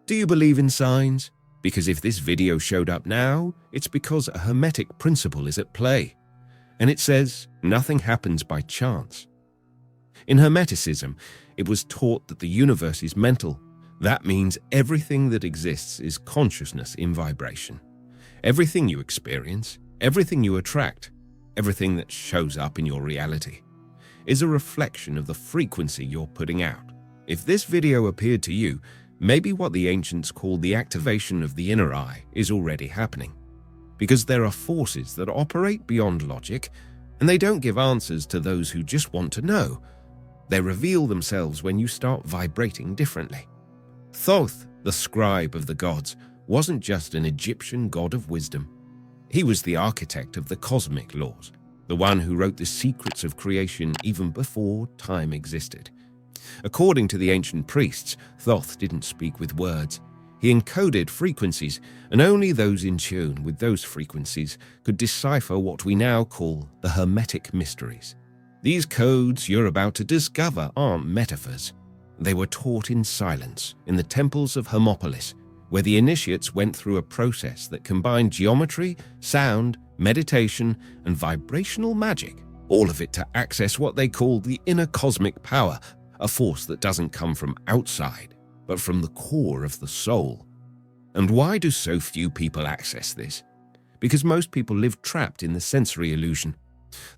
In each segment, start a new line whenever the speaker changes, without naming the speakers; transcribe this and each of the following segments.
Do you believe in signs? Because if this video showed up now, it's because a Hermetic principle is at play. And it says, nothing happens by chance. In Hermeticism, it was taught that the universe is mental. That means everything that exists is consciousness in vibration. Everything you experience, everything you attract, everything that shows up in your reality, is a reflection of the frequency you're putting out. If this video appeared to you, maybe what the ancients called the activation of the inner eye is already happening. Because there are forces that operate beyond logic, and they don't give answers to those who just want to know. They reveal themselves when you start vibrating differently. Thoth, the scribe of the gods, wasn't just an Egyptian god of wisdom. He was the architect of the cosmic laws, the one who wrote the secrets of creation even before time existed. According to the ancient priests, Thoth didn't speak with words. He encoded frequencies, and only those in tune with those frequencies could decipher what we now call the Hermetic mysteries. These codes you're about to discover aren't metaphors. They were taught in silence in the temples of Hermopolis, where the initiates went through a process that combined geometry, sound, meditation, and vibrational magic, all of it to access what they called the inner cosmic power, a force that doesn't come from outside, but from the core of the soul. And why do so few people access this? Because most people live trapped in the sensory illusion.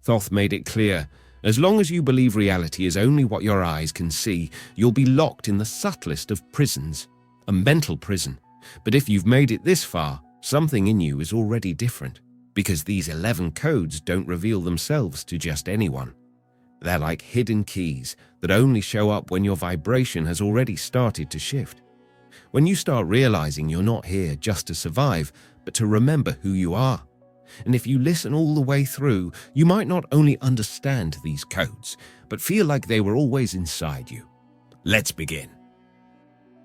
Thoth made it clear, as long as you believe reality is only what your eyes can see, you'll be locked in the subtlest of prisons, a mental prison. But if you've made it this far, something in you is already different, because these 11 codes don't reveal themselves to just anyone. They're like hidden keys that only show up when your vibration has already started to shift. When you start realizing you're not here just to survive, but to remember who you are. And if you listen all the way through, you might not only understand these codes, but feel like they were always inside you. Let's begin.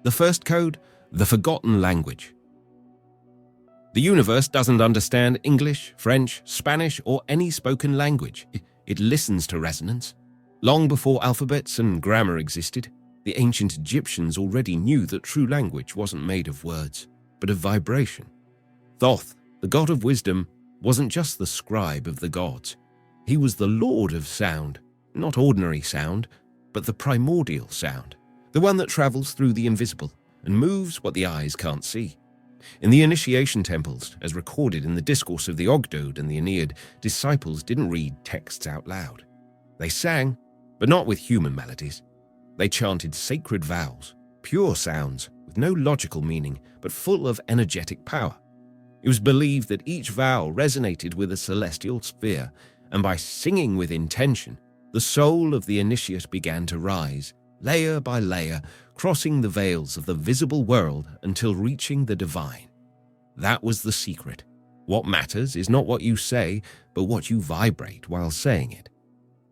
The first code, the forgotten language. The universe doesn't understand English, French, Spanish, or any spoken language. It listens to resonance. Long before alphabets and grammar existed, the ancient Egyptians already knew that true language wasn't made of words, but of vibration. Thoth, the god of wisdom, wasn't just the scribe of the gods. He was the lord of sound, not ordinary sound, but the primordial sound, the one that travels through the invisible and moves what the eyes can't see. In the initiation temples, as recorded in the discourse of the Ogdoad and the Aeneid, disciples didn't read texts out loud. They sang, but not with human melodies. They chanted sacred vows, pure sounds with no logical meaning, but full of energetic power. It was believed that each vow resonated with a celestial sphere, and by singing with intention, the soul of the initiate began to rise, layer by layer, crossing the veils of the visible world until reaching the divine. That was the secret. What matters is not what you say, but what you vibrate while saying it.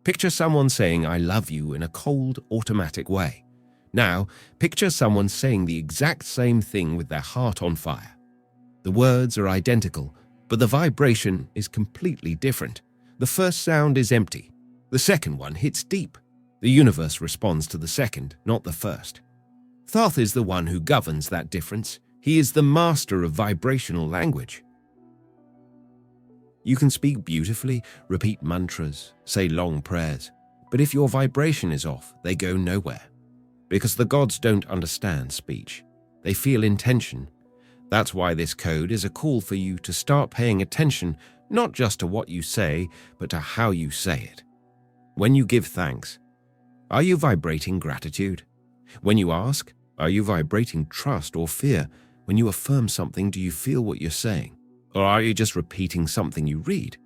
Picture someone saying, "I love you," in a cold, automatic way. Now, picture someone saying the exact same thing with their heart on fire. The words are identical, but the vibration is completely different. The first sound is empty. The second one hits deep. The universe responds to the second, not the first. Thoth is the one who governs that difference. He is the master of vibrational language. You can speak beautifully, repeat mantras, say long prayers, but if your vibration is off, they go nowhere. Because the gods don't understand speech. They feel intention. That's why this code is a call for you to start paying attention not just to what you say, but to how you say it. When you give thanks, are you vibrating gratitude? When you ask, are you vibrating trust or fear? When you affirm something, do you feel what you're saying? Or are you just repeating something you read?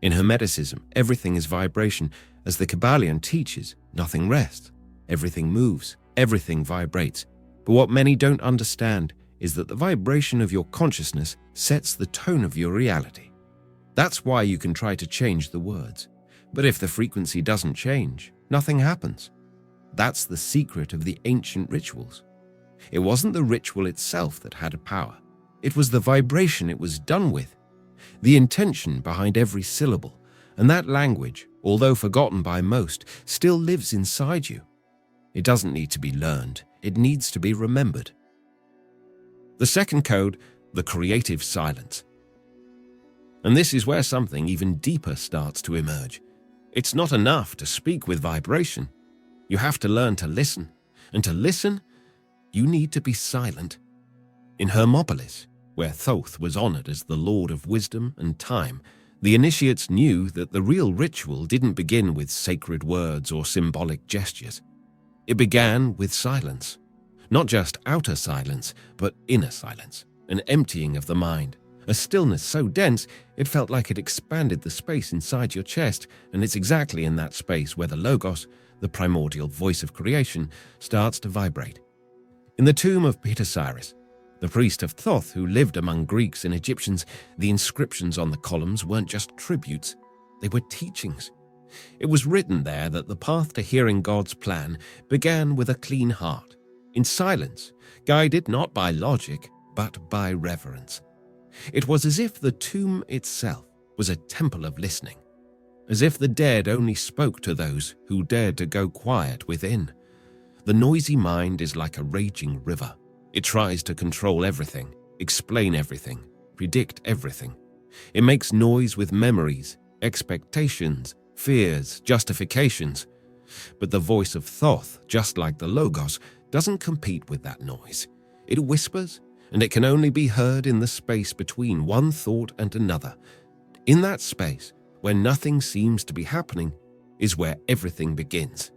In Hermeticism, everything is vibration. As the Kabbalion teaches, nothing rests. Everything moves, everything vibrates. But what many don't understand is that the vibration of your consciousness sets the tone of your reality. That's why you can try to change the words. But if the frequency doesn't change, nothing happens. That's the secret of the ancient rituals. It wasn't the ritual itself that had a power. It was the vibration it was done with, the intention behind every syllable, and that language, although forgotten by most, still lives inside you. It doesn't need to be learned, it needs to be remembered. The second code, the creative silence. And this is where something even deeper starts to emerge. It's not enough to speak with vibration. You have to learn to listen. And to listen, you need to be silent. In Hermopolis, where Thoth was honored as the Lord of Wisdom and Time, the initiates knew that the real ritual didn't begin with sacred words or symbolic gestures. It began with silence. Not just outer silence, but inner silence, an emptying of the mind, a stillness so dense it felt like it expanded the space inside your chest, and it's exactly in that space where the Logos, the primordial voice of creation, starts to vibrate. In the tomb of Peter Cyrus, the priest of Thoth who lived among Greeks and Egyptians, the inscriptions on the columns weren't just tributes, they were teachings. It was written there that the path to hearing God's plan began with a clean heart, in silence, guided not by logic, but by reverence. It was as if the tomb itself was a temple of listening, as if the dead only spoke to those who dared to go quiet within. The noisy mind is like a raging river. It tries to control everything, explain everything, predict everything. It makes noise with memories, expectations, fears, justifications. But the voice of Thoth, just like the Logos, doesn't compete with that noise. It whispers, and it can only be heard in the space between one thought and another. In that space, where nothing seems to be happening, is where everything begins.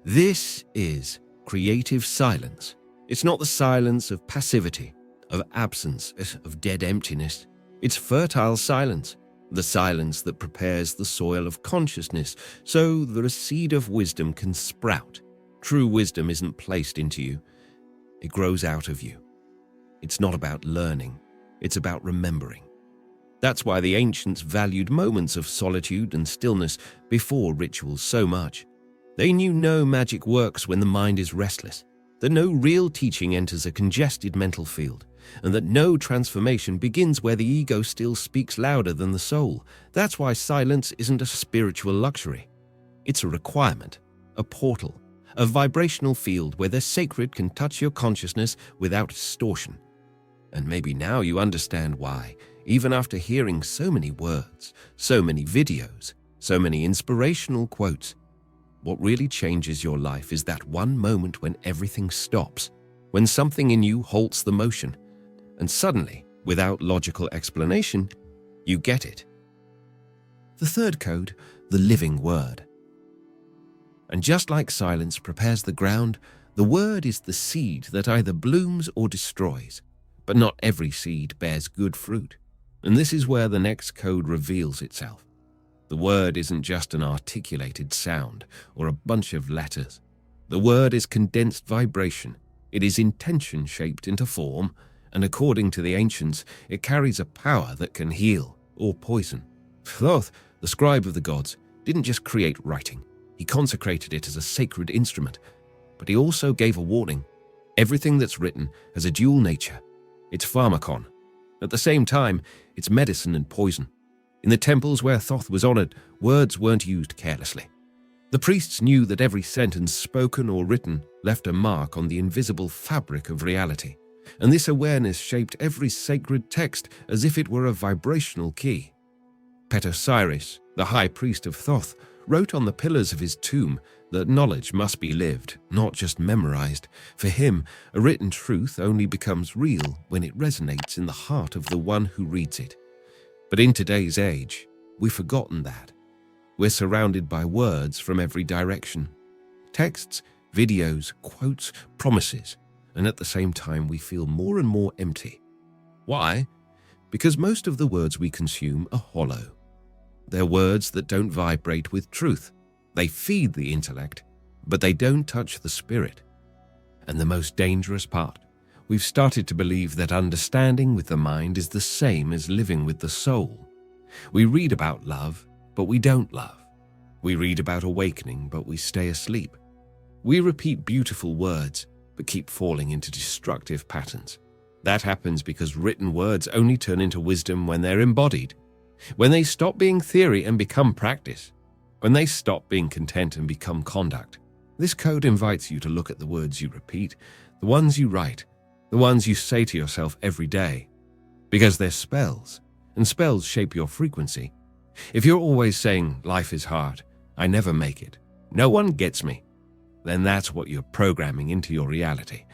This is creative silence. It's not the silence of passivity, of absence, of dead emptiness. It's fertile silence, the silence that prepares the soil of consciousness so that a seed of wisdom can sprout. True wisdom isn't placed into you, it grows out of you. It's not about learning, it's about remembering. That's why the ancients valued moments of solitude and stillness before rituals so much. They knew no magic works when the mind is restless, that no real teaching enters a congested mental field, and that no transformation begins where the ego still speaks louder than the soul. That's why silence isn't a spiritual luxury. It's a requirement, a portal, a vibrational field where the sacred can touch your consciousness without distortion. And maybe now you understand why, even after hearing so many words, so many videos, so many inspirational quotes, what really changes your life is that one moment when everything stops, when something in you halts the motion, and suddenly, without logical explanation, you get it. The third code, the living word. And just like silence prepares the ground, the word is the seed that either blooms or destroys. But not every seed bears good fruit. And this is where the next code reveals itself. The word isn't just an articulated sound or a bunch of letters. The word is condensed vibration. It is intention shaped into form, and according to the ancients, it carries a power that can heal or poison. Thoth, the scribe of the gods, didn't just create writing. He consecrated it as a sacred instrument, but he also gave a warning. Everything that's written has a dual nature. It's pharmakon. At the same time, it's medicine and poison. In the temples where Thoth was honored, words weren't used carelessly. The priests knew that every sentence spoken or written left a mark on the invisible fabric of reality, and this awareness shaped every sacred text as if it were a vibrational key. Peter Cyrus, the high priest of Thoth, wrote on the pillars of his tomb that knowledge must be lived, not just memorized. For him, a written truth only becomes real when it resonates in the heart of the one who reads it. But in today's age, we've forgotten that. We're surrounded by words from every direction. Texts, videos, quotes, promises, and at the same time we feel more and more empty. Why? Because most of the words we consume are hollow. They're words that don't vibrate with truth. They feed the intellect, but they don't touch the spirit. And the most dangerous part, we've started to believe that understanding with the mind is the same as living with the soul. We read about love, but we don't love. We read about awakening, but we stay asleep. We repeat beautiful words, but keep falling into destructive patterns. That happens because written words only turn into wisdom when they're embodied, when they stop being theory and become practice, when they stop being content and become conduct. This code invites you to look at the words you repeat, the ones you write, the ones you say to yourself every day, because they're spells, and spells shape your frequency. If you're always saying, life is hard, I never make it, no one gets me, then that's what you're programming into your reality.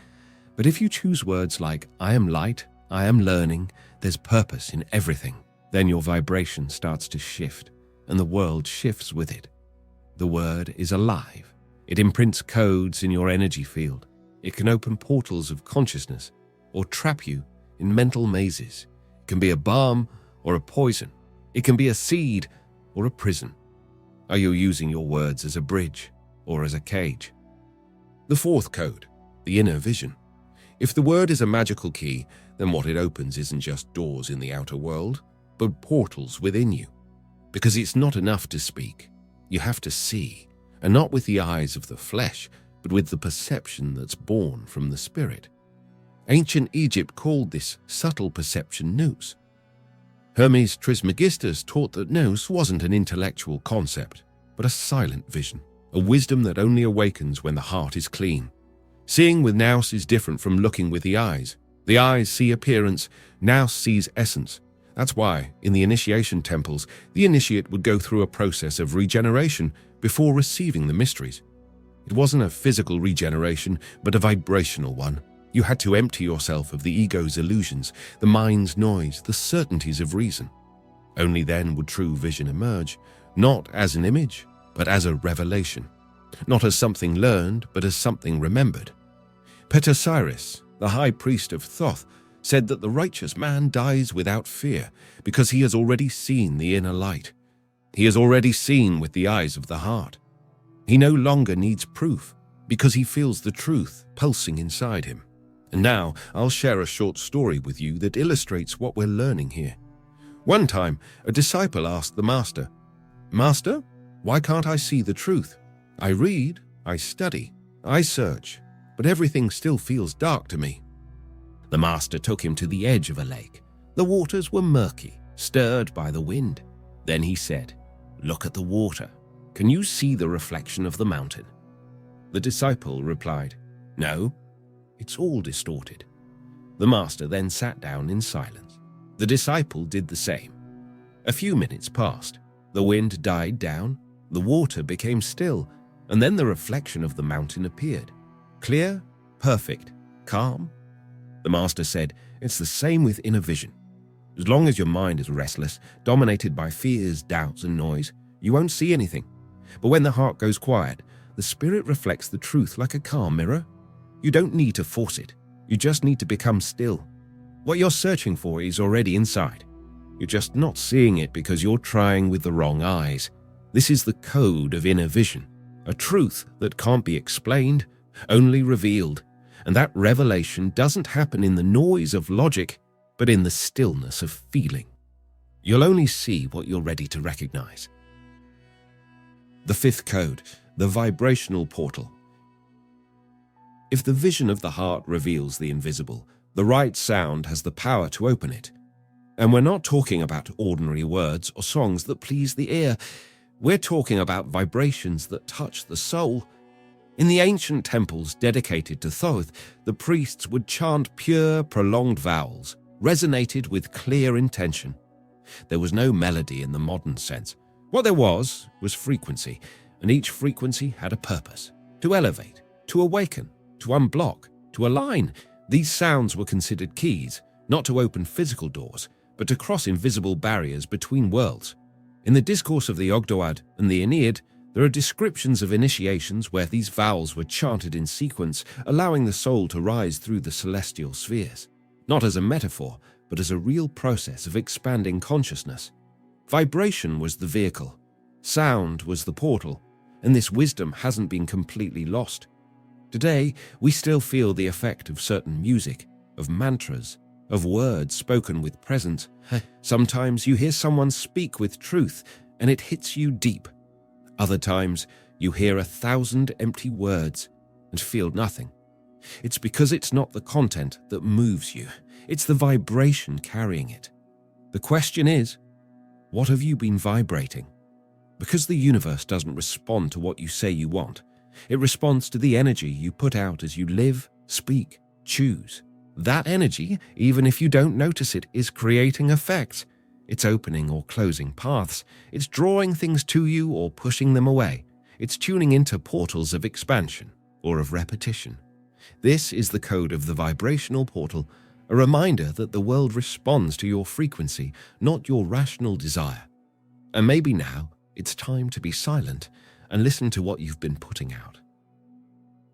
But if you choose words like, I am light, I am learning, there's purpose in everything, then your vibration starts to shift, and the world shifts with it. The word is alive. It imprints codes in your energy field. It can open portals of consciousness, or trap you in mental mazes. It can be a balm or a poison. It can be a seed or a prison. Are you using your words as a bridge or as a cage? The fourth code, the inner vision. If the word is a magical key, then what it opens isn't just doors in the outer world, but portals within you. Because it's not enough to speak. You have to see, and not with the eyes of the flesh, but with the perception that's born from the spirit. Ancient Egypt called this subtle perception nous. Hermes Trismegistus taught that nous wasn't an intellectual concept, but a silent vision, a wisdom that only awakens when the heart is clean. Seeing with nous is different from looking with the eyes. The eyes see appearance, nous sees essence. That's why, in the initiation temples, the initiate would go through a process of regeneration before receiving the mysteries. It wasn't a physical regeneration, but a vibrational one. You had to empty yourself of the ego's illusions, the mind's noise, the certainties of reason. Only then would true vision emerge, not as an image, but as a revelation. Not as something learned, but as something remembered. Osiris, the high priest of Thoth, said that the righteous man dies without fear because he has already seen the inner light. He has already seen with the eyes of the heart. He no longer needs proof because he feels the truth pulsing inside him. And now I'll share a short story with you that illustrates what we're learning here. One time, a disciple asked the master, "Master, why can't I see the truth? I read, I study, I search, but everything still feels dark to me." The master took him to the edge of a lake. The waters were murky, stirred by the wind. Then he said, "Look at the water. Can you see the reflection of the mountain?" The disciple replied, "No, it's all distorted." The master then sat down in silence. The disciple did the same. A few minutes passed. The wind died down, the water became still, and then the reflection of the mountain appeared. Clear, perfect, calm. The master said, "It's the same with inner vision. As long as your mind is restless, dominated by fears, doubts, and noise, you won't see anything. But when the heart goes quiet, the spirit reflects the truth like a calm mirror. You don't need to force it. You just need to become still. What you're searching for is already inside. You're just not seeing it because you're trying with the wrong eyes. This is the code of inner vision, a truth that can't be explained, only revealed. And that revelation doesn't happen in the noise of logic, but in the stillness of feeling. You'll only see what you're ready to recognize. The fifth code, the vibrational portal. If the vision of the heart reveals the invisible, the right sound has the power to open it. And we're not talking about ordinary words or songs that please the ear. We're talking about vibrations that touch the soul. In the ancient temples dedicated to Thoth, the priests would chant pure, prolonged vowels, resonated with clear intention. There was no melody in the modern sense. What there was frequency, and each frequency had a purpose: to elevate, to awaken, to unblock, to align. These sounds were considered keys, not to open physical doors, but to cross invisible barriers between worlds. In the discourse of the Ogdoad and the Aeneid, there are descriptions of initiations where these vowels were chanted in sequence, allowing the soul to rise through the celestial spheres, not as a metaphor, but as a real process of expanding consciousness. Vibration was the vehicle, sound was the portal, and this wisdom hasn't been completely lost. Today, we still feel the effect of certain music, of mantras, of words spoken with presence. Sometimes you hear someone speak with truth, and it hits you deep. Other times, you hear 1,000 empty words and feel nothing. It's because it's not the content that moves you. It's the vibration carrying it. The question is, what have you been vibrating? Because the universe doesn't respond to what you say you want. It responds to the energy you put out as you live, speak, choose, That energy, even if you don't notice it, is creating effects. It's opening or closing paths. It's drawing things to you or pushing them away. It's tuning into portals of expansion or of repetition. This is the code of the vibrational portal, a reminder that the world responds to your frequency, not your rational desire. And maybe now it's time to be silent and listen to what you've been putting out.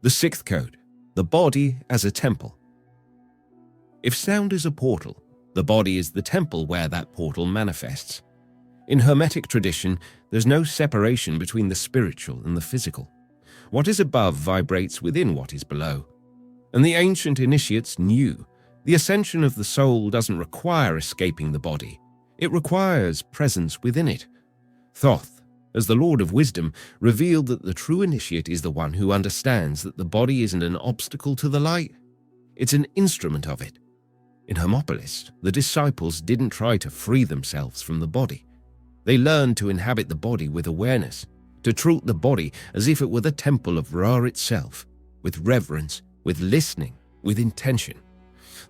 The sixth code, the body as a temple. If sound is a portal, the body is the temple where that portal manifests. In Hermetic tradition, there's no separation between the spiritual and the physical. What is above vibrates within what is below. And the ancient initiates knew the ascension of the soul doesn't require escaping the body. It requires presence within it. Thoth, as the Lord of Wisdom, revealed that the true initiate is the one who understands that the body isn't an obstacle to the light. It's an instrument of it. In Hermopolis, the disciples didn't try to free themselves from the body. They learned to inhabit the body with awareness, to treat the body as if it were the temple of Ra itself, with reverence, with listening, with intention.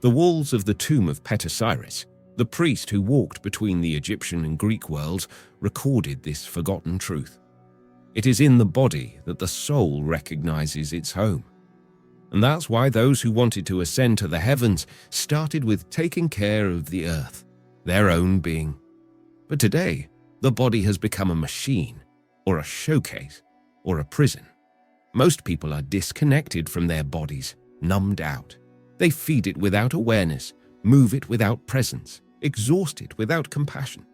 The walls of the tomb of Osiris, the priest who walked between the Egyptian and Greek worlds, recorded this forgotten truth. It is in the body that the soul recognizes its home. And that's why those who wanted to ascend to the heavens started with taking care of the earth, their own being. But today, the body has become a machine, or a showcase, or a prison. Most people are disconnected from their bodies, numbed out. They feed it without awareness, move it without presence, exhaust it without compassion.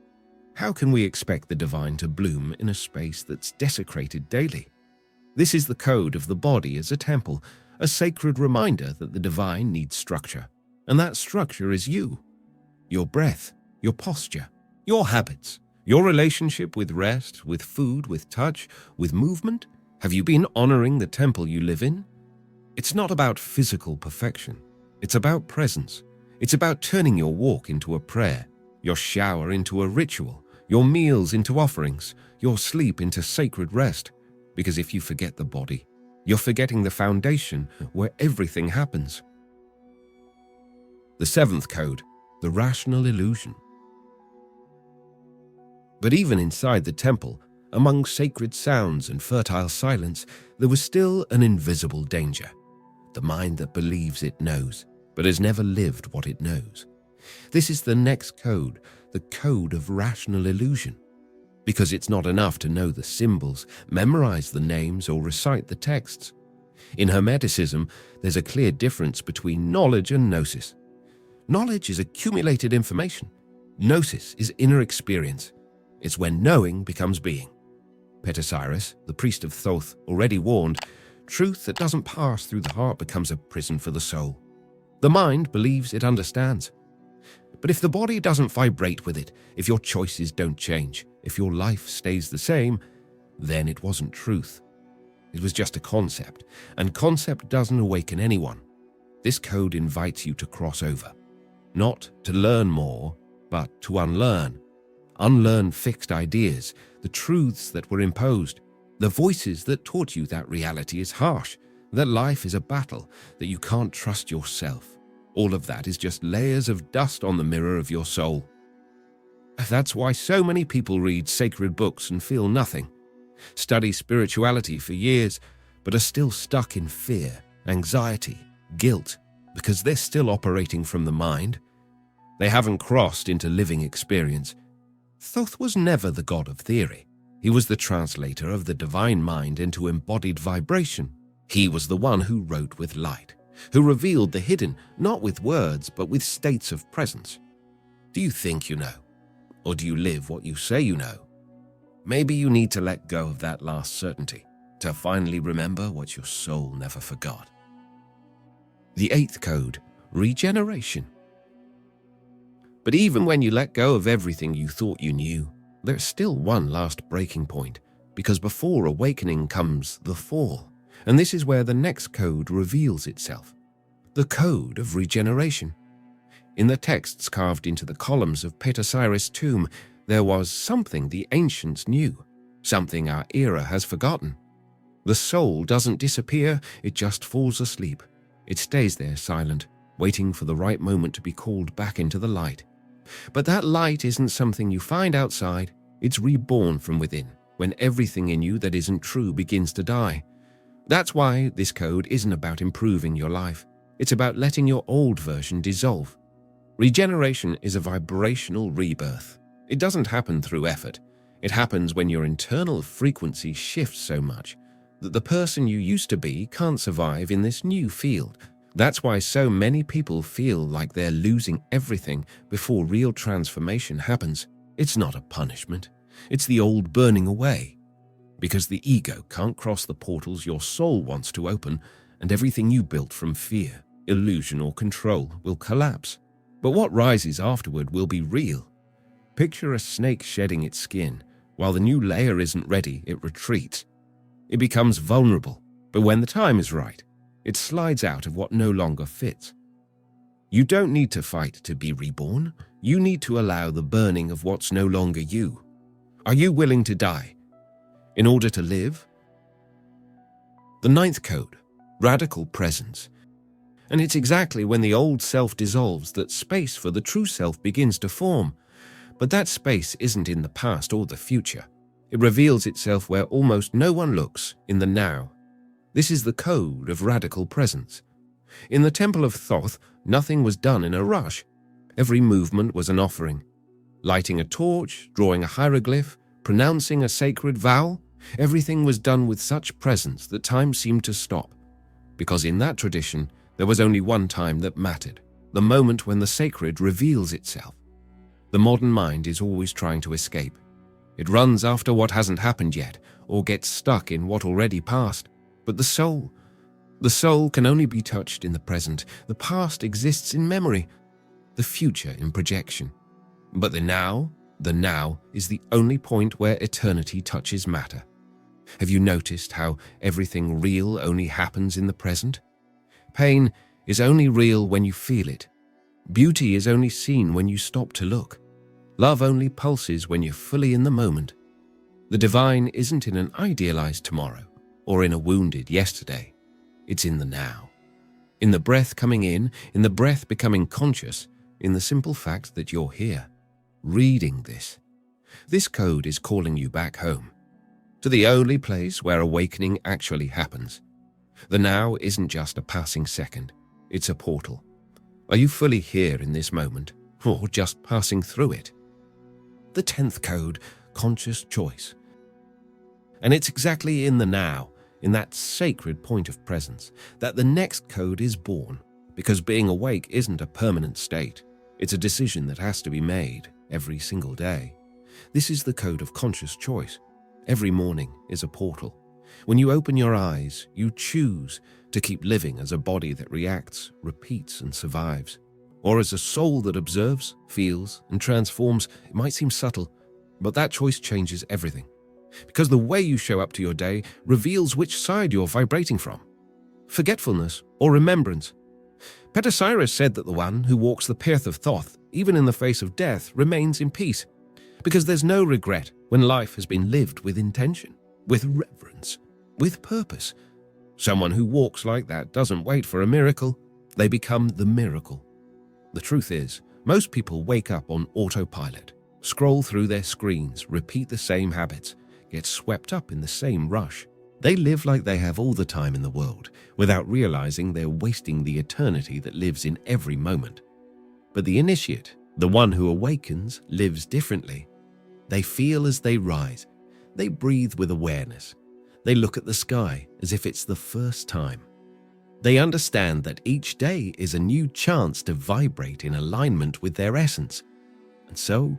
How can we expect the divine to bloom in a space that's desecrated daily? This is the code of the body as a temple, a sacred reminder that the divine needs structure, and that structure is you. Your breath, your posture, your habits, your relationship with rest, with food, with touch, with movement. Have you been honoring the temple you live in? It's not about physical perfection. It's about presence. It's about turning your walk into a prayer, your shower into a ritual, your meals into offerings, your sleep into sacred rest. Because if you forget the body, you're forgetting the foundation where everything happens. The seventh code, the rational illusion. But even inside the temple, among sacred sounds and fertile silence, there was still an invisible danger. The mind that believes it knows, but has never lived what it knows. This is the next code, the code of rational illusion. Because it's not enough to know the symbols, memorize the names, or recite the texts. In Hermeticism, there's a clear difference between knowledge and gnosis. Knowledge is accumulated information. Gnosis is inner experience. It's when knowing becomes being. Osiris, the priest of Thoth, already warned, truth that doesn't pass through the heart becomes a prison for the soul. The mind believes it understands. But if the body doesn't vibrate with it, if your choices don't change, if your life stays the same, then it wasn't truth. It was just a concept, and concept doesn't awaken anyone. This code invites you to cross over, not to learn more, but to unlearn. Unlearn fixed ideas, the truths that were imposed, the voices that taught you that reality is harsh, that life is a battle, that you can't trust yourself. All of that is just layers of dust on the mirror of your soul. That's why so many people read sacred books and feel nothing, study spirituality for years, but are still stuck in fear, anxiety, guilt, because they're still operating from the mind. They haven't crossed into living experience. Thoth was never the god of theory. He was the translator of the divine mind into embodied vibration. He was the one who wrote with light, who revealed the hidden, not with words, but with states of presence. Do you think you know? Or do you live what you say you know? Maybe you need to let go of that last certainty, to finally remember what your soul never forgot. The eighth code, regeneration. But even when you let go of everything you thought you knew, there's still one last breaking point, because before awakening comes the fall, and this is where the next code reveals itself. The code of regeneration. In the texts carved into the columns of Osiris' tomb, there was something the ancients knew, something our era has forgotten. The soul doesn't disappear, it just falls asleep. It stays there silent, waiting for the right moment to be called back into the light. But that light isn't something you find outside, it's reborn from within, when everything in you that isn't true begins to die. That's why this code isn't about improving your life, it's about letting your old version dissolve. Regeneration is a vibrational rebirth. It doesn't happen through effort. It happens when your internal frequency shifts so much that the person you used to be can't survive in this new field. That's why so many people feel like they're losing everything before real transformation happens. It's not a punishment. It's the old burning away. Because the ego can't cross the portals your soul wants to open, and everything you built from fear, illusion, or control will collapse. But what rises afterward will be real. Picture a snake shedding its skin. While the new layer isn't ready, it retreats. It becomes vulnerable, but when the time is right, it slides out of what no longer fits. You don't need to fight to be reborn. You need to allow the burning of what's no longer you. Are you willing to die in order to live? The 9th code, radical presence. And it's exactly when the old self dissolves that space for the true self begins to form. But that space isn't in the past or the future. It reveals itself where almost no one looks, in the now. This is the code of radical presence. In the temple of Thoth, nothing was done in a rush. Every movement was an offering. Lighting a torch, drawing a hieroglyph, pronouncing a sacred vow, everything was done with such presence that time seemed to stop. Because in that tradition, there was only one time that mattered, the moment when the sacred reveals itself. The modern mind is always trying to escape. It runs after what hasn't happened yet, or gets stuck in what already passed. But the soul can only be touched in the present. The past exists in memory, the future in projection. But the now is the only point where eternity touches matter. Have you noticed how everything real only happens in the present? Pain is only real when you feel it. Beauty is only seen when you stop to look. Love only pulses when you're fully in the moment. The divine isn't in an idealized tomorrow or in a wounded yesterday. It's in the now. In the breath coming in the breath becoming conscious, in the simple fact that you're here, reading this. This code is calling you back home, to the only place where awakening actually happens. The now isn't just a passing second, it's a portal. Are you fully here in this moment, or just passing through it? The 10th code, conscious choice. And it's exactly in the now, in that sacred point of presence, that the next code is born, because being awake isn't a permanent state. It's a decision that has to be made every single day. This is the code of conscious choice. Every morning is a portal. When you open your eyes, you choose to keep living as a body that reacts, repeats, and survives. Or as a soul that observes, feels, and transforms. It might seem subtle, but that choice changes everything. Because the way you show up to your day reveals which side you're vibrating from. Forgetfulness or remembrance. Petasiris said that the one who walks the path of Thoth, even in the face of death, remains in peace. Because there's no regret when life has been lived with intention, with reverence, with purpose. Someone who walks like that doesn't wait for a miracle. They become the miracle. The truth is, most people wake up on autopilot, scroll through their screens, repeat the same habits, get swept up in the same rush. They live like they have all the time in the world, without realizing they're wasting the eternity that lives in every moment. But the initiate, the one who awakens, lives differently. They feel as they rise. They breathe with awareness. They look at the sky as if it's the first time. They understand that each day is a new chance to vibrate in alignment with their essence. And so,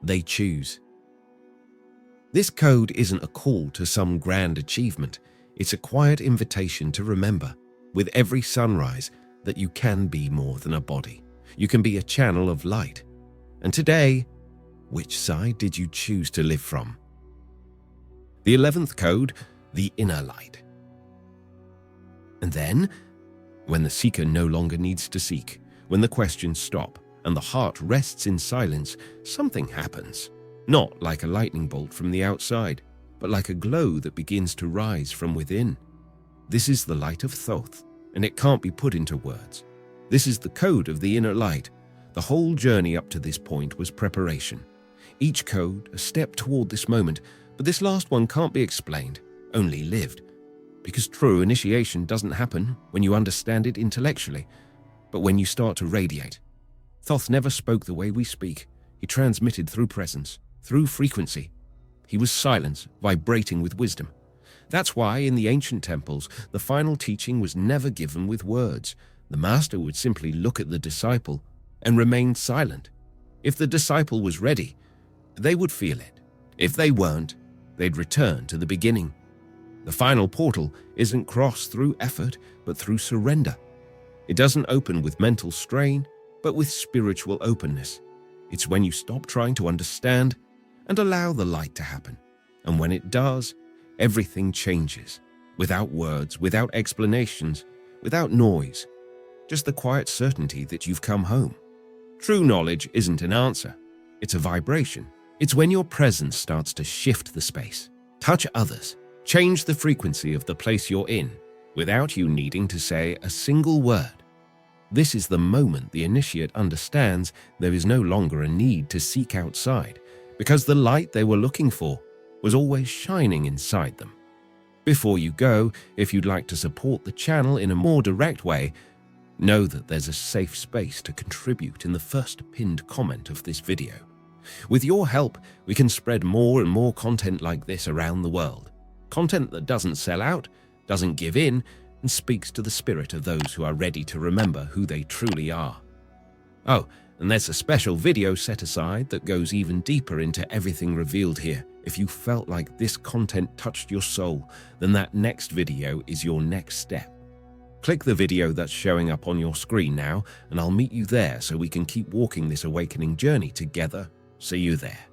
they choose. This code isn't a call to some grand achievement. It's a quiet invitation to remember, with every sunrise, that you can be more than a body. You can be a channel of light. And today, which side did you choose to live from? The 11th code, the inner light. And then, when the seeker no longer needs to seek, when the questions stop and the heart rests in silence, something happens. Not like a lightning bolt from the outside, but like a glow that begins to rise from within. This is the light of Thoth, and it can't be put into words. This is the code of the inner light. The whole journey up to this point was preparation. Each code a step toward this moment, but this last one can't be explained, only lived. Because true initiation doesn't happen when you understand it intellectually, but when you start to radiate. Thoth never spoke the way we speak. He transmitted through presence, through frequency. He was silence, vibrating with wisdom. That's why in the ancient temples, the final teaching was never given with words. The master would simply look at the disciple and remain silent. If the disciple was ready, they would feel it. If they weren't, they'd return to the beginning. The final portal isn't crossed through effort, but through surrender. It doesn't open with mental strain, but with spiritual openness. It's when you stop trying to understand and allow the light to happen. And when it does, everything changes. Without words, without explanations, without noise. Just the quiet certainty that you've come home. True knowledge isn't an answer. It's a vibration. It's when your presence starts to shift the space, touch others, change the frequency of the place you're in, without you needing to say a single word. This is the moment the initiate understands there is no longer a need to seek outside, because the light they were looking for was always shining inside them. Before you go, if you'd like to support the channel in a more direct way, know that there's a safe space to contribute in the first pinned comment of this video. With your help, we can spread more and more content like this around the world. Content that doesn't sell out, doesn't give in, and speaks to the spirit of those who are ready to remember who they truly are. Oh, and there's a special video set aside that goes even deeper into everything revealed here. If you felt like this content touched your soul, then that next video is your next step. Click the video that's showing up on your screen now, and I'll meet you there so we can keep walking this awakening journey together. See you there.